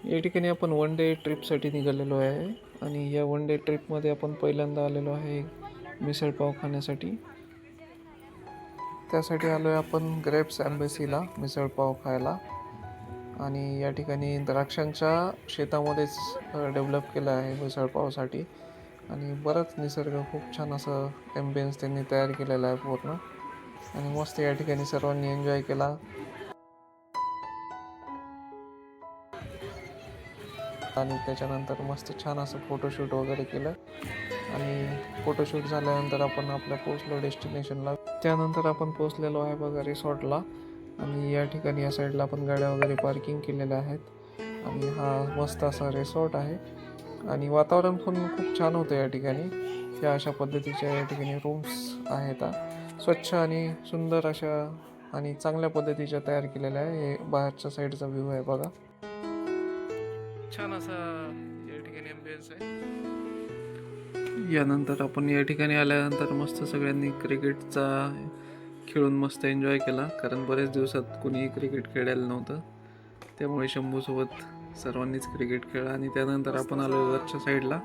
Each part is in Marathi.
या ठिकाणी आपण वन डे ट्रिपसाठी निघालेलो आहे आणि या वन डे ट्रिपमध्ये आपण पहिल्यांदा आलेलो आहे मिसळपाव खाण्यासाठी. त्यासाठी आलो आहे आपण ग्रेप्स एम्बेसीला मिसळपाव खायला. आणि या ठिकाणी द्राक्षांच्या शेतामध्येच डेव्हलप केलं आहे मिसळपावसाठी. आणि बरंच निसर्ग, खूप छान असं ॲम्बियन्स त्यांनी तयार केलेलं आहे पूर्ण. आणि मस्त या ठिकाणी सर्वांनी एन्जॉय केला. आणि त्याच्यानंतर मस्त छान असं फोटोशूट वगैरे केलं. आणि फोटोशूट झाल्यानंतर आपण आपल्या पोचलो डेस्टिनेशनला. त्यानंतर आपण पोचलेलो आहे बघा रिसॉर्टला. आणि या ठिकाणी या साईडला आपण गाड्या वगैरे पार्किंग केलेल्या आहेत. आणि हा मस्त असा रिसॉर्ट आहे आणि वातावरण पण खूप छान होतं या ठिकाणी. या अशा पद्धतीच्या या ठिकाणी रूम्स आहेत, स्वच्छ आणि सुंदर अशा आणि चांगल्या पद्धतीच्या तयार केलेल्या आहे. हे बाहेरच्या साईडचा व्ह्यू आहे बघा. छान असा या ठिकाणी ॲम्बियन्स आहे. यानंतर आपण या ठिकाणी आल्यानंतर मस्त सगळ्यांनी क्रिकेटचा खेळून मस्त एन्जॉय केला, कारण बरेच दिवसात कोणीही क्रिकेट खेळायला नव्हतं. त्यामुळे शंभूसोबत सर्वांनीच क्रिकेट खेळला. आणि त्यानंतर आपण आलो वरच्या साईडला.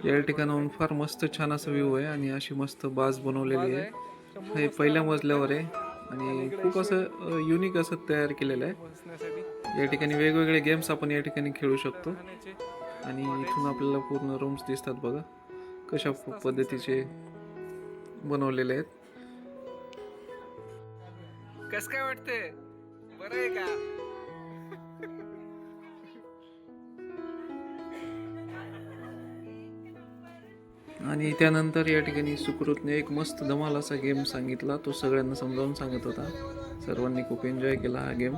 या ठिकाणाहून फार मस्त छान असं व्ह्यू आहे आणि अशी मस्त बाज बनवलेली आहे. हे पहिल्या मजल्यावर आहे आणि खूप असं युनिक असं तयार केलेलं आहे. या ठिकाणी वेगवेगळे गेम्स आपण या ठिकाणी खेळू शकतो. आणि इथून आपल्याला पूर्ण रूम्स दिसतात बघा कशा पद्धतीचे बनवलेले आहेत. कस काय वाटते, बरं आहे का? आणि त्यानंतर या ठिकाणी सुकृतने एक मस्त धमाल असा गेम सांगितला. तो सगळ्यांना समजावून सांगत होता. सर्वांनी खूप एन्जॉय केला हा गेम.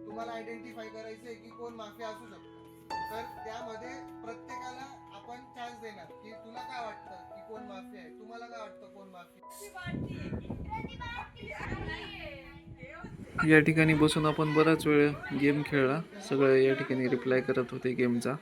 तुम्हाला आयडेंटिफाय करायचंय की कोण माफिया असू शकतो. तर त्यामध्ये प्रत्येकाला आपण चान्स देणार की तुला काय वाटतं की कोण माफिया आहे, तुम्हाला काय वाटतं कोण माफिया. या ठिकाणी बसून आपण बराच वेळ गेम खेळला. सगळे या ठिकाणी रिप्लाय करत होते गेमचा.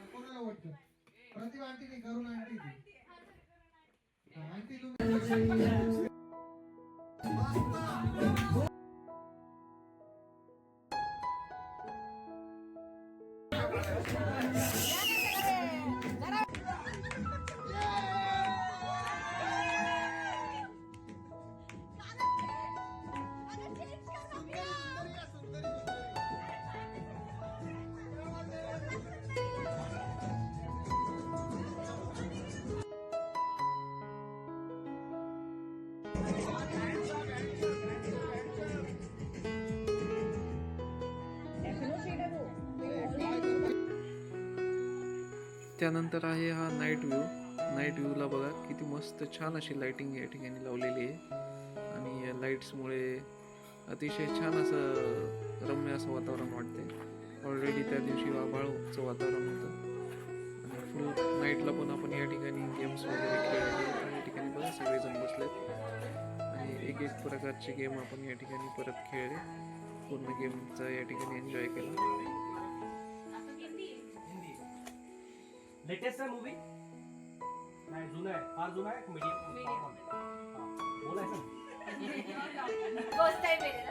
त्यानंतर आहे हा नाईट व्ह्यू. नाईट व्ह्यूला बघा किती मस्त छान अशी लाइटिंग या ठिकाणी लावलेली आहे. आणि या लाईट्समुळे अतिशय छान असं रम्य असं वातावरण वाटते. ऑलरेडी त्या दिवशी आभाळचं वातावरण होतं. आणि फुल नाईटला पण आपण या ठिकाणी गेम्स वगैरे खेळले. या ठिकाणी बघा सगळेजण बसलेत आणि एक एक प्रकारचे गेम आपण या ठिकाणी परत खेळले. पूर्ण गेमचा या ठिकाणी एन्जॉय केला. लेटेस्ट है मूवी नाही, जुना आहे, फार जुना आहे, मीडियम बोलायचं गोष्ट आहे मेरे